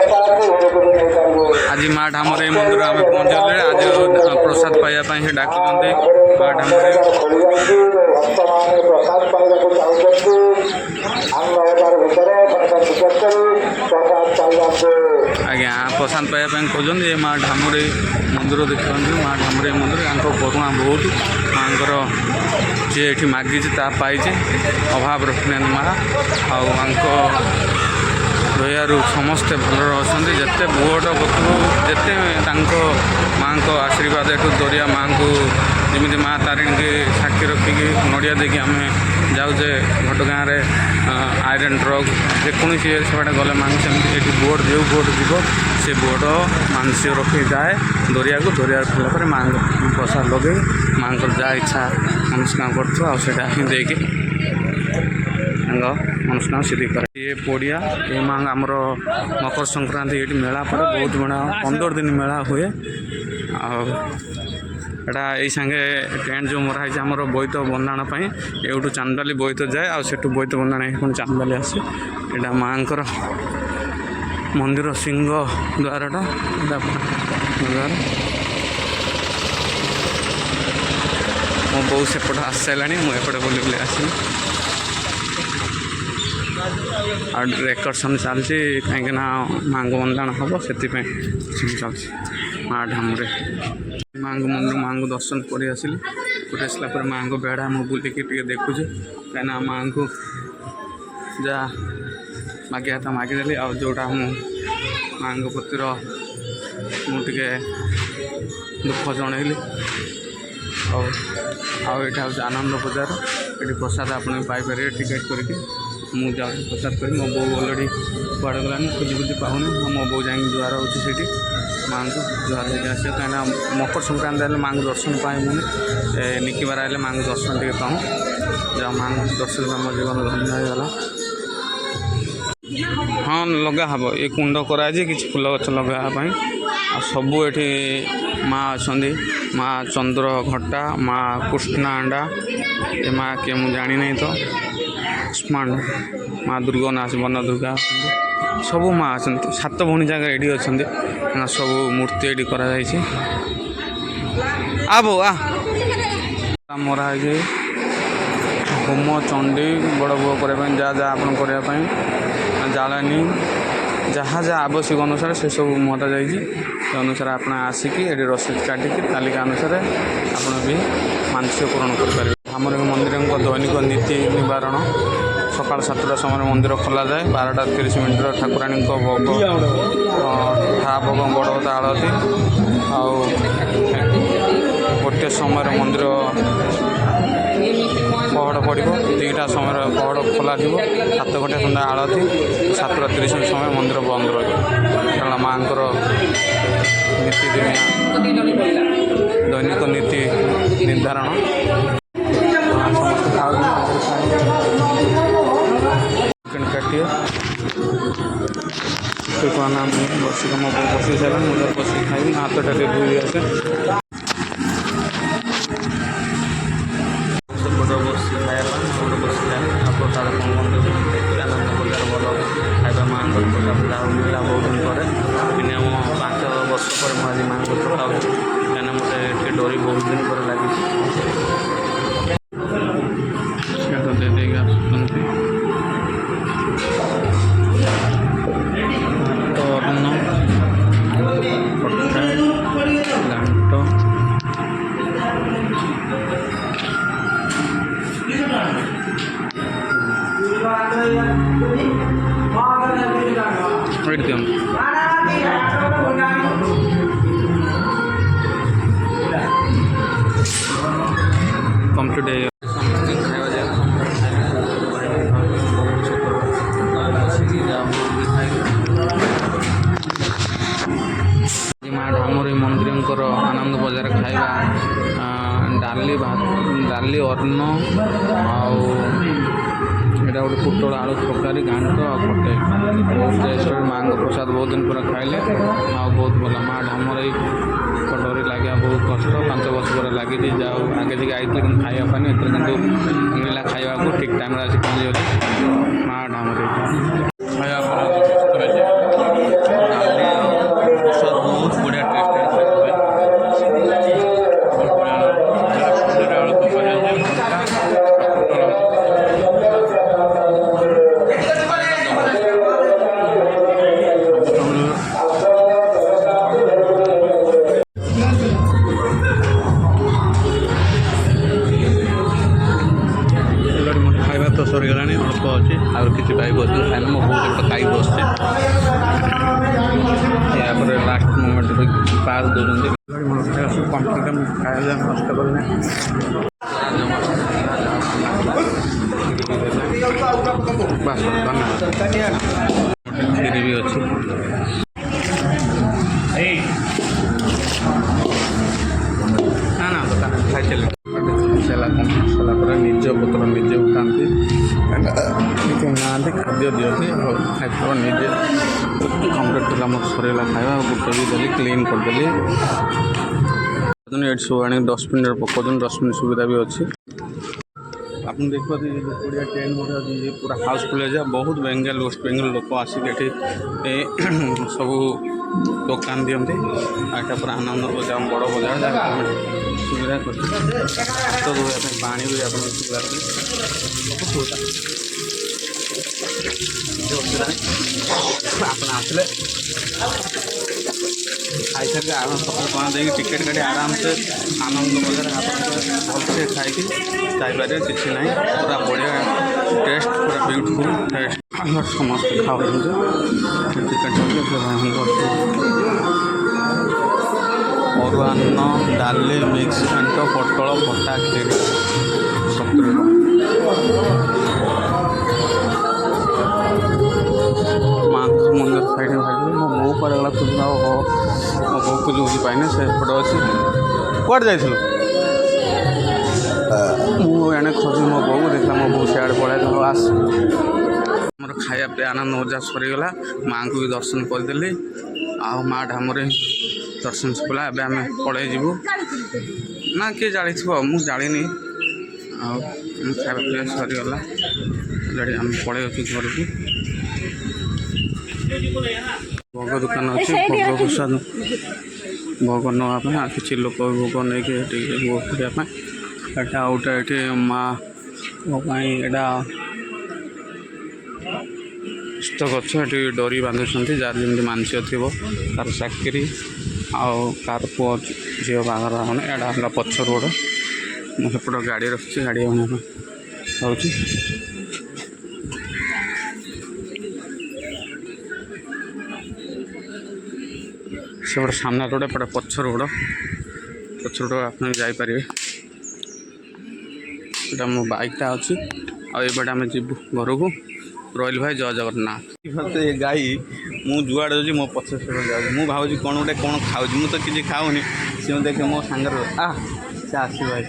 आज माँ ढामरे मंदिर आम पहुँचले आज प्रसाद पाइबा से डाकुंट माँ ढामरे आज्ञा प्रसाद पाइबा खोजते ये माँ ढामरे मंदिर देखते माँ ढामरे मंदिर करुणा बहुत माँ जी ये मागिचे पाइचे अभाव रखना माँ आको दयारू समस्ते भल अच्छा जिते बुट बतु जिते माँ को आशीर्वाद एठू दरिया माँ को जमी माँ तारिणी की साक्षी रखिकी नड़िया देखिए आम जाऊे घटगाँ आयरन ट्रक जेकोसी सेपटे गले माँ सेमती बोट जो बोट जीव से बोट मानसिक रखी जाए दरिया को दरिया फिर माँ प्रसाद लगे माँ को जहाँ इच्छा मनस्काम करता ही देकी मनस्काम सिद्धि कर ये पड़िया ये माँ आमर मकर संक्रांति ये मेला पड़े बहुत बड़ा 15 दिन मेला हुए एटा ये सांगे टेंट जो मराई आमर बोईत बंधाण एवटू चांदबाली बोईत जाए आठू बोईत बंधाण पुणी चांदबाली आसे यहाँ माँ मंदिर सिंह द्वारटा द्वार मो बो सेपट आस सारा मुझे बुले बुले आसली रेकर्डसन चलती कहीं माँ को बंधाण हम से चलती माँ ढामरे माँ को मंदिर माँ को दर्शन कर आसली गोटे आसला माँ को बेड़ा मुझे बुलिकी देखुचे कहीं माँ को जहाँ मागे था मागिदेली आ जोटा माँ को प्रतिर मुझे दुख जनइली आईटा हूँ आनंद बजार ये प्रसाद आपने पाइपर टिकेट करके मुझे जाऊँ प्रसाद कर मो बो अलरेडी कुआड़े गलानी खोजी खोजी पाऊनी मो बो जा जुआर हो माँ को जुआर होकर आस कहीं मकर संक्रांति हेल्ले माँ को दर्शन पाए मुझे निकिबार आए माँ को दर्शन टे पाऊँ जहाँ माँ को दर्शन मो जीवन धन्य होगा हाँ लगा हम ये कुंड कराई कि फूल गच लगापी आ सबू ये माँ अच्छा माँ चंद्र घटा माँ कृष्णांडा ये माँ किए मुझे जानी नहीं तो स्मार्ट माँ दुर्गनाथ वन दुर्गा सबू माँ अच्छा 7 भौणी जगह ये अच्छा सब मूर्ति ये कराई आबो आ मराई होम चंडी बड़ बो करने जहाँ जहाँ आप करने जालानी जहाँ जहाँ आवश्यक अनुसार से सब मरा जाइए अनुसार आप आसिकी ये रसीद काटिकी तालिका अनुसार आप भी मानसिक पूरण करेंगे आमर मंदिर दैनिक नीति निवारण सकाल 7टा समय मंदिर खोल जाए 12:30 ठाकुराणी भोग था भोग बड़ आलती गोटे समय मंदिर पहड़ पड़ो 2टा समय पहड़ खोल 7 घंटा सुधा आलती 7:30 समय मंदिर बंद रही कारण माँ नीतिदिनिया दैनिक नीति निर्धारण काटिए नाम बसिक मो बसी सारे मुझे बस खाई हाथटा धोई आसे सेपट बस खाया बस जाए प्रसाद आनंद बजार भल खाଇବା माँ प्रसाद मिला बहुत दिन पर मिनिमम 5 वर्ष पर मुझे माँ को खाऊँ कहीं मत डरी बहुत दिन पर लगी दे देगा अन्न खटा घाट कम्प्लीट समस्ते खावा जाए माँ ढामरी मंदिर आनंद बजार खाଇବା डाली डाली अन्न आटा गोटे पुटल आलू तरकारी घाट आ खटे बहुत टेस्ट माँ को प्रसाद बहुत दिन पर खाइले बहुत भल माँ ढामरी डरी लगे बहुत कष्ट 5 वर्ष पर लगी जाओ आगे जी आई कि खाया कि मिला खाया ठीक टाइम आसी पहुँची गली माँ ढामरी खाया ପାସ୍ ଦେଉଛନ୍ତି କମ୍ପ୍ୟୁଟର ଖାଇବା ନଷ୍ଟ କରିଲେ କ୍ଷୀରି ବି ଅଛି। ନା ନା ଦୋକାନ ଖାଇଥିଲେ ସାରିଲା ସାରିଲା ପରେ ନିଜ ପତ୍ର ନିଜେ ଉଠାନ୍ତି ନାହାନ୍ତି ଖାଦ୍ୟ ଦିଅନ୍ତି ଆଉ ଖାଇଦେବ ନିଜେ କମ୍ପ୍ଲିଟ୍ ଥିଲା ମୋର ସରିଗଲା ଖାଇବା ଆଉ ଗୋଟେ ବି ଦେଲି କ୍ଲିନ୍ କରିଦେଲି। ଏଠି ସବୁ ଆଣି ଡଷ୍ଟବିନ୍ରେ ପକାଉଛନ୍ତି ଡଷ୍ଟବିନ୍ ସୁବିଧା ବି ଅଛି। ଆପଣ ଦେଖିପାରୁଥିବେ ଯେଉଁ କୋଡ଼ିଆ ଟ୍ରେନ୍ ଗୋଟେ ଅଛି ଇଏ ପୁରା ହାଉସଫୁଲ୍ ହେଇଯାଏ ବହୁତ ବେଙ୍ଗଲ ୱେଷ୍ଟ ବେଙ୍ଗଲ ଲୋକ ଆସିକି ଏଠି ସବୁ ଦୋକାନ ଦିଅନ୍ତି ଆଉ ଏଇଟା ପୁରା ଆନନ୍ଦ ବଜାର ବଡ଼ ବଜାର ଯାହା ସୁବିଧା କରିଛି ହାତ ଧୋଇବା ପାଇଁ ପାଣି ବି ଆପଣଙ୍କୁ ସୁବିଧା କରି ଆପଣ ଆସିଲେ ଖାଇସାରିକି ଆରାମ 7 ଟଙ୍କା ଦେଇକି ଟିକେଟ୍ କାଟି ଆରାମସେ ଆନନ୍ଦ ବଜାର ଆପଣଙ୍କ ଭଲସେ ଖାଇକି ଯାଇପାରିବେ କିଛି ନାହିଁ ପୁରା ବଢ଼ିଆ ଟେଷ୍ଟ ପୁରା ବିୟୁଟିଫୁଲ୍ ଟେଷ୍ଟ ସମସ୍ତେ ଖାଉଛନ୍ତି ଟିକେଟ୍ ଅରୁଆ ଅନ୍ନ ଡାଲି ମିକ୍ସ ଘାଣ୍ଟ ପୋଟଳ ଖଟା କ୍ଷୀରି 70 ଟଙ୍କା। ମାଙ୍କ ମନ୍ଦିର ସାଇଡ଼୍ ଖାଇଥିଲି ମୋ ବୋଉ କୁଆଡ଼େ ଗଲା ଖୋଜିଲା ଆଉ ମୋ ବୋଉକୁ ବୁଝି ପାଇନି ସେ ଏପଟେ ଅଛି। କୁଆଡ଼େ ଯାଇଥିଲୁ? ମୁଁ ଏଣେ ଖୋଜି ମୋ ବୋଉ ଦେଖିଲା ମୋ ବୋଉ ସିଆଡ଼େ ପଳାଇଥିଲା ଆସ। ଆମର ଖାଇବା ପିଇବା ଆନନ୍ଦ ମଜା ସରିଗଲା ମାଆଙ୍କୁ ବି ଦର୍ଶନ କରିଦେଲି ଆଉ ମା ଢାମରେ ଦର୍ଶନ ସରିଲା ଏବେ ଆମେ ପଳେଇ ଯିବୁ ନା କିଏ ଜାଳିଥିବ ମୁଁ ଜାଣିନି ଆଉ ଖାଇବା ପିଇବା ସରିଗଲା ଗାଡ଼ି ଆମେ ପଳେଇ ଯାଉଛୁ ଘରକୁ। ଭୋଗ ଦୋକାନ ଅଛି ଭୋଗ ପ୍ରସାଦ ଭୋଗ ନେବା ପାଇଁ ଆଉ କିଛି ଲୋକ ଭୋଗ ନେଇକି ଟିକେ ଭୋଗ କରିବା ପାଇଁ ଏଇଟା ଆଉ ଗୋଟେ ଏଠି ମାଆଙ୍କ ପାଇଁ ଏଇଟା ଇଷ୍ଟ ଗଛ ଏଠି ଡୋରି ବାନ୍ଧୁଛନ୍ତି ଯାହାର ଯେମିତି ମାନସିକ ଥିବ ତାର ଚାକିରି ଆଉ କାର ପୁଅ ଝିଅ ବାହାଘର ମାନେ ଏଇଟା ହେଲା ପଛ ରୋଡ଼ ମୁଁ ସେପଟ ଗାଡ଼ି ରଖିଛି ଗାଡ଼ି ଆଣିବା ପାଇଁ ହେଉଛି। ସେପଟେ ସାମ୍ନା ରୋଡ଼ ଏପଟେ ପଛ ରୋଡ଼ ଆପଣ ଯାଇପାରିବେ। ଏଇଟା ମୋ ବାଇକ୍ଟା ଅଛି ଆଉ ଏପଟେ ଆମେ ଯିବୁ ଘରକୁ। ରହିଲି ଭାଇ ଜୟ ଜଗନ୍ନାଥ। ଏ ଗାଈ ମୁଁ ଯୁଆଡ଼େ ଯାଉଛି ମୋ ପଛ ସେପଟେ ଯାଉଛି ମୁଁ ଭାବୁଛି କ'ଣ ଗୋଟେ କ'ଣ ଖାଉଛି ମୁଁ ତ କିଛି ଖାଉନି ସିଏ ଦେଖେ ମୋ ସାଙ୍ଗରେ ସେ ଆସିବ ଭାଇ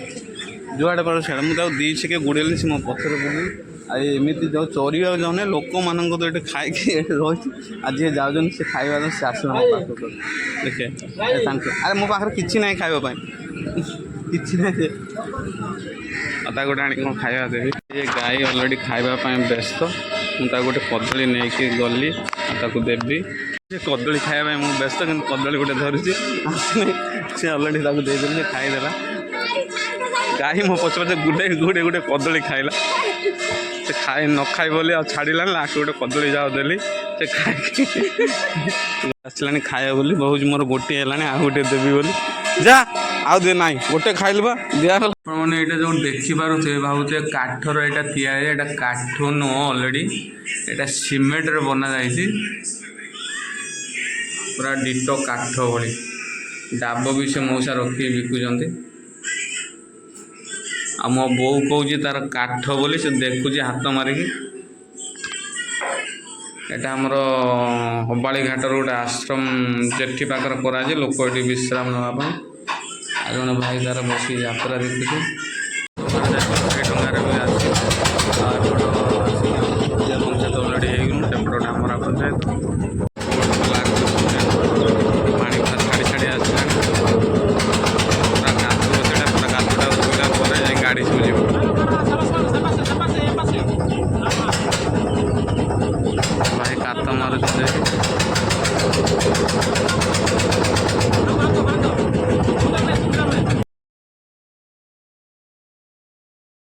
ଯୁଆଡ଼େ ପାରୁ ସିଆଡ଼େ ମୁଁ ତାକୁ ଦୁଇ ଛେକେ ଗୋଡ଼େଇଲି ସେ ମୋ ପଛରେ ବୁଲି ଆଉ ଏମିତି ଯେଉଁ ଚରିବାକୁ ଯାଉନି ଲୋକମାନଙ୍କ ତ ଏଠି ଖାଇକି ଏଠି ରହିଛି ଆଉ ଯିଏ ଯାଉଛନ୍ତି ସେ ଖାଇବା ସେ ଆସିବ ମୋ ପାଖକୁ ଦେଖେ ତାଙ୍କୁ ଆରେ ମୋ ପାଖରେ କିଛି ନାହିଁ ଖାଇବା ପାଇଁ କିଛି ନାହିଁ ଆଉ ତାକୁ ଗୋଟେ ଆଣିକି କ'ଣ ଖାଇବା ଦେବି। ଏ ଗାଈ ଅଲରେଡ଼ି ଖାଇବା ପାଇଁ ବ୍ୟସ୍ତ ମୁଁ ତାକୁ ଗୋଟେ କଦଳୀ ନେଇକି ଗଲି ଆଉ ତାକୁ ଦେବି ସେ କଦଳୀ ଖାଇବା ପାଇଁ ମୁଁ ବ୍ୟସ୍ତ କିନ୍ତୁ କଦଳୀ ଗୋଟେ ଧରିଛି ଆସିନାହିଁ ସେ ଅଲରେଡ଼ି ତାକୁ ଦେଇଦେଲି ସେ ଖାଇଦେଲା। ଗାଈ ମୋ ପଛ ପଛେ ଗୋଟେ କଦଳୀ ଖାଇଲା ସେ ନ ଖାଇ ବୋଲି ଆଉ ଛାଡ଼ିଲାନି ଲାଷ୍ଟ ଗୋଟେ କଦଳୀ ଯାଉ ଦେଲି ସେ ଖାଇକି ଆସିଲାଣି ଖାଇବା ବୋଲି ଭାବୁଛି ମୋର ଗୋଟିଏ ହେଲାଣି ଆଉ ଗୋଟେ ଦେବି ବୋଲି ଯା ଆଉ ଦେ ନାହିଁ ଗୋଟେ ଖାଇଲି ବା ଦିଆଗଲା। ଆପଣମାନେ ଏଇଟା ଯେଉଁ ଦେଖିପାରୁଥିବେ ଭାବୁଥିବେ କାଠର ଏଇଟା ତିଆରି ଏଇଟା କାଠ ନୁହଁ ଅଲରେଡ଼ି ଏଇଟା ସିମେଣ୍ଟରେ ବନାଯାଇଛି ପୁରା ଡିଟୋ କାଠ ଭଳି ଡାବ ବି ସେ ମଉସା ରଖିକି ବିକୁଛନ୍ତି ଆଉ ମୋ ବୋଉ କହୁଛି ତାର କାଠ ବୋଲି ସେ ଦେଖୁଛି ହାତ ମାରିକି। ଏଇଟା ଆମର ହବାଳି ଘାଟର ଗୋଟେ ଆଶ୍ରମ ଯେଠି ପାଖରେ କରାଯାଇଛି ଲୋକ ଏଠି ବିଶ୍ରାମ ନେବା ପାଇଁ ଆଉ ଜଣେ ଭାଇ ତାର ବସି ଯାତ୍ରା ଦେଖୁଛି।